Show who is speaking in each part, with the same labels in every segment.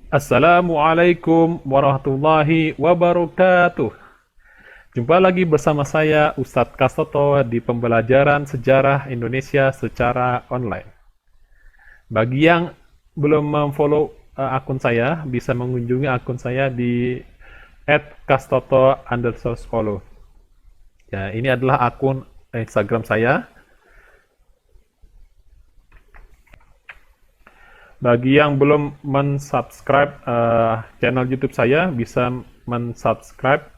Speaker 1: Assalamualaikum warahmatullahi wabarakatuh. Jumpa lagi bersama saya Ustadz Kastoto di pembelajaran sejarah Indonesia secara online. Bagi yang belum memfollow akun saya, bisa mengunjungi akun saya di @kastoto_follow. Ya, ini adalah akun Instagram saya. Bagi yang belum mensubscribe channel YouTube saya, bisa mensubscribe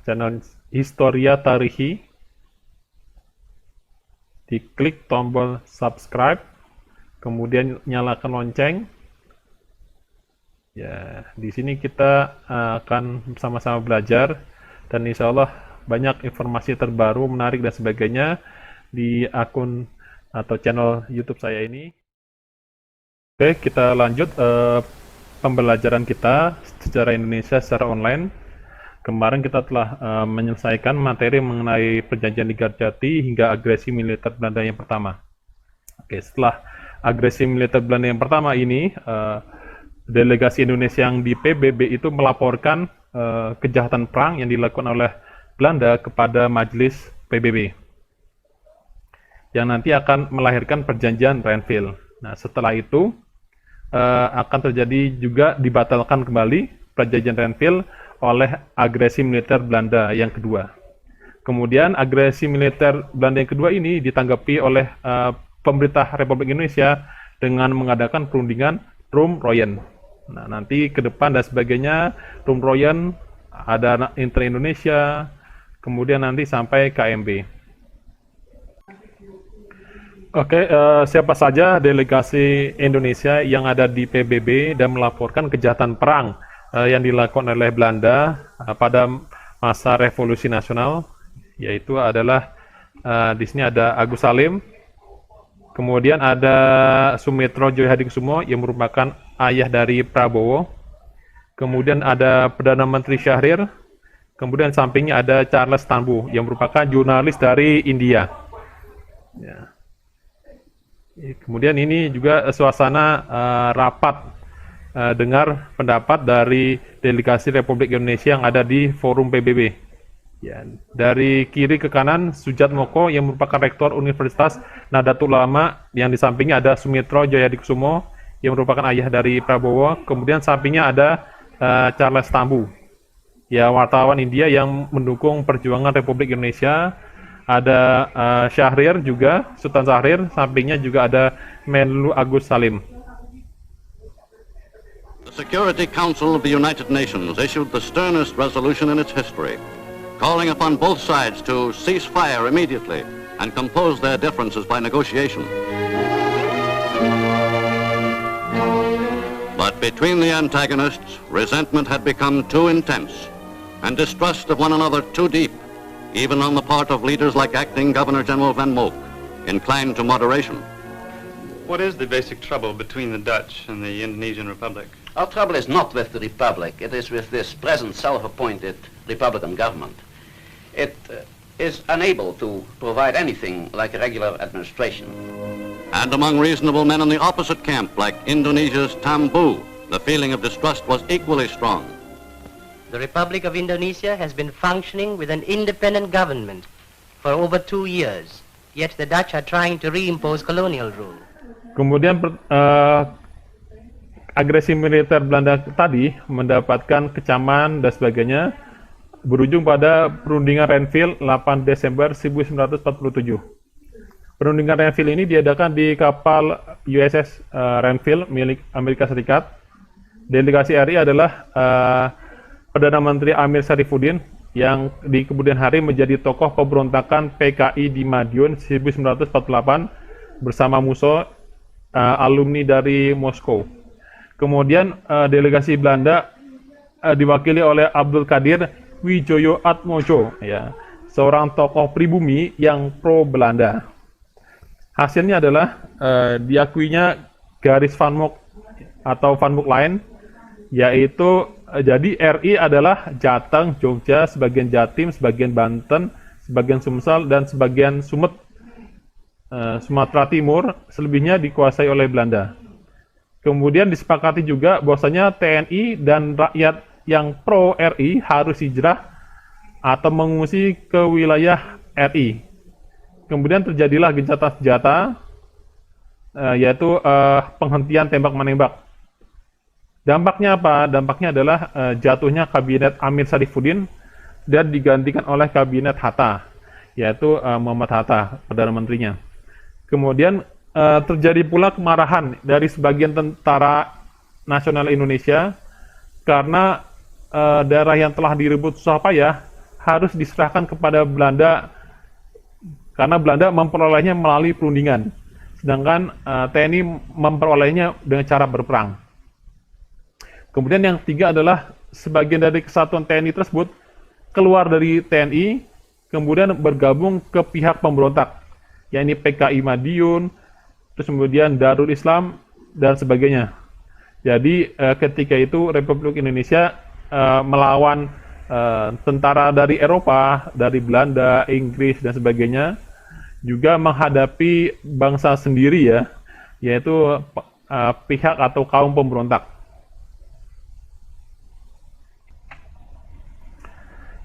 Speaker 1: channel Historia Tarihi. Diklik tombol subscribe, kemudian nyalakan lonceng. Ya, di sini kita akan sama-sama belajar dan insya Allah banyak informasi terbaru, menarik dan sebagainya di akun atau channel YouTube saya ini. Oke, kita lanjut pembelajaran kita sejarah Indonesia secara online. Kemarin kita telah menyelesaikan materi mengenai perjanjian Ligarjati hingga agresi militer Belanda yang pertama. Oke, setelah agresi militer Belanda yang pertama ini, delegasi Indonesia yang di PBB itu melaporkan kejahatan perang yang dilakukan oleh Belanda kepada Majelis PBB, yang nanti akan melahirkan perjanjian Renville. Nah, setelah itu akan terjadi juga dibatalkan kembali perjanjian Renville oleh agresi militer Belanda yang kedua. Kemudian agresi militer Belanda yang kedua ini ditanggapi oleh pemerintah Republik Indonesia dengan mengadakan perundingan Rum-Royen. Nah, nanti ke depan dan sebagainya, Rum-Royen, ada Inter-Indonesia, kemudian nanti sampai KMB. Oke, siapa saja delegasi Indonesia yang ada di PBB dan melaporkan kejahatan perang yang dilakukan oleh Belanda pada masa Revolusi Nasional, yaitu adalah di sini ada Agus Salim, kemudian ada Sumitro Djoyohadikusumo yang merupakan ayah dari Prabowo, kemudian ada Perdana Menteri Syahrir, kemudian sampingnya ada Charles Tanbu yang merupakan jurnalis dari India. Ya. Kemudian ini juga suasana rapat dengar pendapat dari delegasi Republik Indonesia yang ada di forum PBB. Ya, dari kiri ke kanan Sujat Moko yang merupakan rektor Universitas Nahdlatul Ulama, yang di sampingnya ada Sumitro Djoyohadikusumo yang merupakan ayah dari Prabowo, kemudian sampingnya ada Charles Tambu, ya, wartawan India yang mendukung perjuangan Republik Indonesia. Ada Syahrir juga, Sultan Syahrir, sampingnya juga ada Menlu Agus Salim.
Speaker 2: The Security Council of the United Nations issued the sternest resolution in its history, calling upon both sides to cease fire immediately and compose their differences by negotiation. But between the antagonists, resentment had become too intense and distrust of one another too deep, even on the part of leaders like Acting Governor General Van Mook, inclined to moderation.
Speaker 3: What is the basic trouble between the Dutch and the Indonesian Republic?
Speaker 4: Our trouble is not with the Republic, it is with this present self-appointed Republican government. It is unable to provide anything like a regular administration.
Speaker 2: And among reasonable men in the opposite camp, like Indonesia's Tambu, the feeling of distrust was equally strong.
Speaker 5: The Republic of Indonesia has been functioning with an independent government for over 2 years, yet the Dutch are trying to reimpose colonial rule.
Speaker 1: Kemudian agresi militer Belanda tadi mendapatkan kecaman dan sebagainya, berujung pada perundingan Renville 8 Desember 1947. Perundingan Renville ini diadakan di kapal USS Renville milik Amerika Serikat. Delegasi RI adalah Perdana Menteri Amir Syarifuddin yang di kemudian hari menjadi tokoh pemberontakan PKI di Madiun 1948 bersama Musso, alumni dari Moskow. Kemudian delegasi Belanda diwakili oleh Abdul Qadir Wijoyo Atmojo, ya, seorang tokoh pribumi yang pro Belanda. Hasilnya adalah diakuinya garis Van Mook atau Van Mook Line, yaitu jadi RI adalah Jateng, Jogja, sebagian Jatim, sebagian Banten, sebagian Sumsel, dan sebagian Sumatera Timur, selebihnya dikuasai oleh Belanda. Kemudian disepakati juga bahwasanya TNI dan rakyat yang pro RI harus hijrah atau mengungsi ke wilayah RI. Kemudian terjadilah gencatan senjata, yaitu penghentian tembak-menembak. Dampaknya apa? Dampaknya adalah jatuhnya kabinet Amir Sarifuddin dan digantikan oleh kabinet Hatta, yaitu Muhammad Hatta, Perdana Menterinya. Kemudian terjadi pula kemarahan dari sebagian tentara nasional Indonesia karena daerah yang telah direbut susah payah harus diserahkan kepada Belanda karena Belanda memperolehnya melalui perundingan, sedangkan TNI memperolehnya dengan cara berperang. Kemudian yang ketiga adalah sebagian dari kesatuan TNI tersebut keluar dari TNI, kemudian bergabung ke pihak pemberontak, yakni PKI Madiun, terus kemudian Darul Islam, dan sebagainya. Jadi ketika itu Republik Indonesia melawan tentara dari Eropa, dari Belanda, Inggris, dan sebagainya, juga menghadapi bangsa sendiri ya, yaitu pihak atau kaum pemberontak.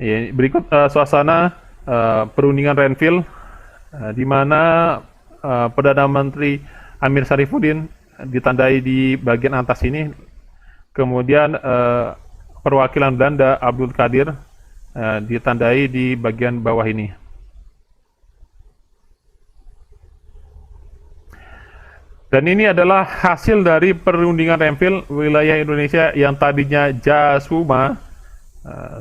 Speaker 1: Ya, berikut suasana perundingan Renville, di mana Perdana Menteri Amir Sarifuddin ditandai di bagian atas ini, kemudian perwakilan Belanda Abdul Qadir ditandai di bagian bawah ini. Dan ini adalah hasil dari perundingan Renville, wilayah Indonesia yang tadinya Jasuma,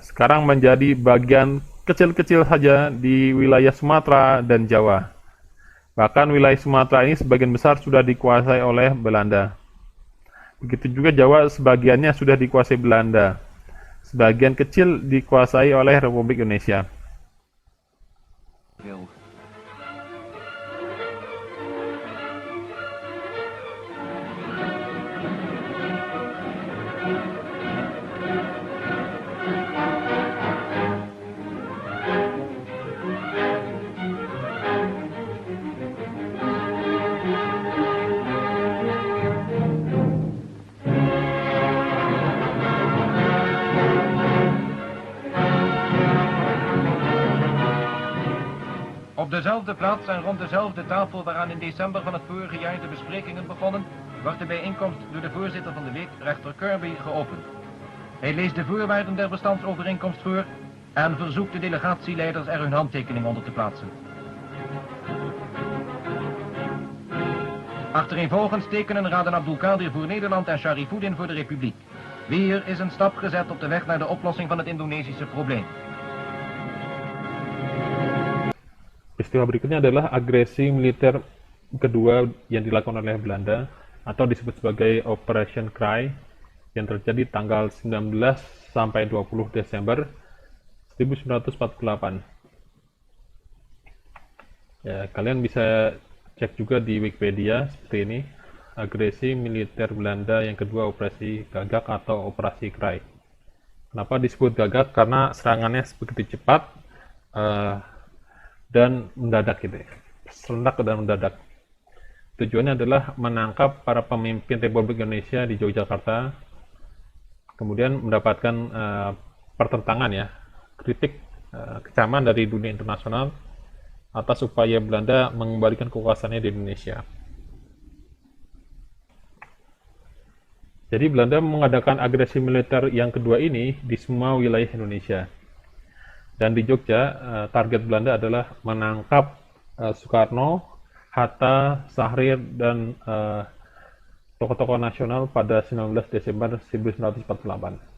Speaker 1: sekarang menjadi bagian kecil-kecil saja di wilayah Sumatera dan Jawa. Bahkan wilayah Sumatera ini sebagian besar sudah dikuasai oleh Belanda. Begitu juga Jawa sebagiannya sudah dikuasai Belanda. Sebagian kecil dikuasai oleh Republik Indonesia.
Speaker 6: Op dezelfde plaats en rond dezelfde tafel waaraan in december van het vorige jaar de besprekingen begonnen, wordt de bijeenkomst door de voorzitter van de week, rechter Kirby, geopend. Hij leest de voorwaarden der bestandsovereenkomst voor en verzoekt de delegatieleiders er hun handtekening onder te plaatsen. Achtereenvolgens tekenen Raden Abdul Qadir voor Nederland en Sarifuddin voor de Republiek. Weer is een stap gezet op de weg naar de oplossing van het Indonesische probleem.
Speaker 1: Peristiwa berikutnya adalah agresi militer kedua yang dilakukan oleh Belanda atau disebut sebagai Operation Cry yang terjadi tanggal 19 sampai 20 Desember 1948. Ya, kalian bisa cek juga di Wikipedia seperti ini, agresi militer Belanda yang kedua, Operasi Gagak atau Operasi Cry. Kenapa disebut gagak? Karena serangannya begitu cepat dan mendadak gitu ya, serentak dan mendadak. Tujuannya adalah menangkap para pemimpin Republik Indonesia di Yogyakarta, kemudian mendapatkan pertentangan ya, kritik, kecaman dari dunia internasional atas upaya Belanda mengembalikan kekuasaannya di Indonesia. Jadi Belanda mengadakan agresi militer yang kedua ini di semua wilayah Indonesia. Dan di Jogja, target Belanda adalah menangkap Soekarno, Hatta, Sahrir, dan tokoh-tokoh nasional pada 19 Desember 1948.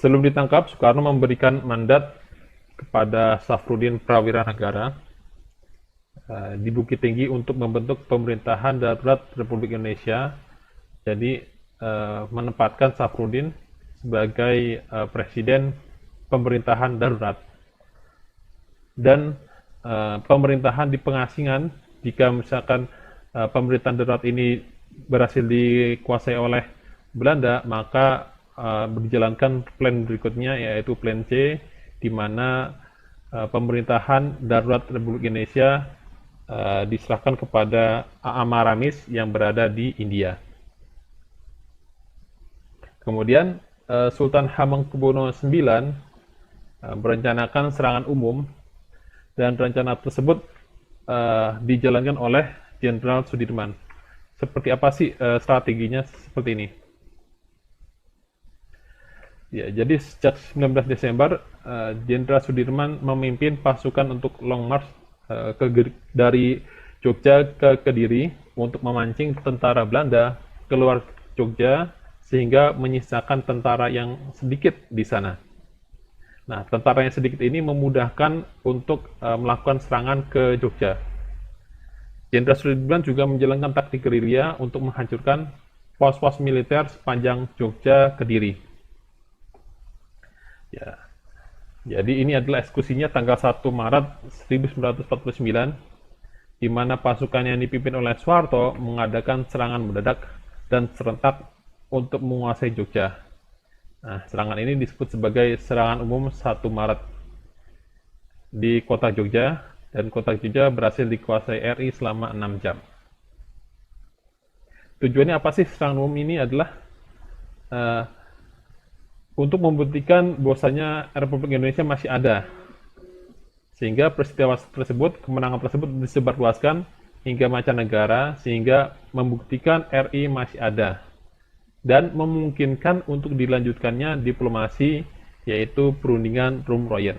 Speaker 1: Sebelum ditangkap, Soekarno memberikan mandat kepada Safrudin Prawira Negara di Bukit Tinggi untuk membentuk pemerintahan darurat Republik Indonesia. Jadi menempatkan Safrudin sebagai presiden pemerintahan darurat. Dan pemerintahan di pengasingan, jika misalkan pemerintahan darurat ini berhasil dikuasai oleh Belanda, maka dijalankan plan berikutnya, yaitu plan C, di mana pemerintahan darurat Republik Indonesia diserahkan kepada A.A. Maramis yang berada di India. Kemudian Sultan Hamengkubuwono IX merencanakan serangan umum, dan rencana tersebut dijalankan oleh Jenderal Sudirman. Seperti apa sih strateginya seperti ini? Ya, jadi sejak 19 Desember, Jenderal Sudirman memimpin pasukan untuk long march dari Jogja ke Kediri untuk memancing tentara Belanda keluar Jogja, sehingga menyisakan tentara yang sedikit di sana. Nah, tentara yang sedikit ini memudahkan untuk melakukan serangan ke Jogja. Jenderal Sudirman juga menjalankan taktik gerilya untuk menghancurkan pos-pos militer sepanjang Jogja Kediri. Ya. Jadi ini adalah eksekusinya tanggal 1 Maret 1949, di mana pasukan yang dipimpin oleh Soeharto mengadakan serangan mendadak dan serentak untuk menguasai Jogja. Nah, serangan ini disebut sebagai serangan umum 1 Maret di kota Jogja, dan kota Jogja berhasil dikuasai RI selama 6 jam. Tujuannya apa sih serangan umum ini? Adalah untuk membuktikan bahwasanya Republik Indonesia masih ada, sehingga peristiwa tersebut, kemenangan tersebut disebarluaskan hingga mancanegara, sehingga membuktikan RI masih ada dan memungkinkan untuk dilanjutkannya diplomasi, yaitu perundingan Rum-Royen.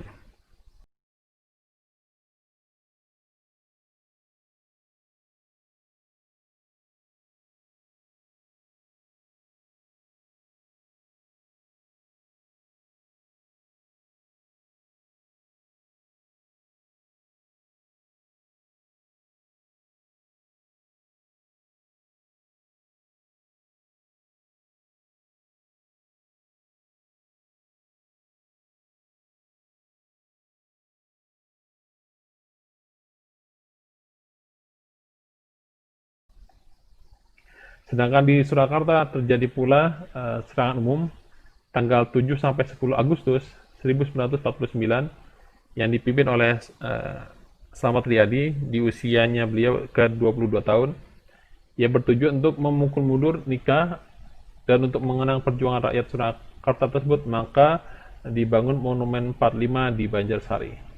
Speaker 1: Sedangkan di Surakarta terjadi pula serangan umum tanggal 7 sampai 10 Agustus 1949 yang dipimpin oleh Slamet Riyadi di usianya beliau ke 22 tahun. Ia bertujuan untuk memukul mundur nikah dan untuk mengenang perjuangan rakyat Surakarta tersebut, maka dibangun Monumen 45 di Banjarsari.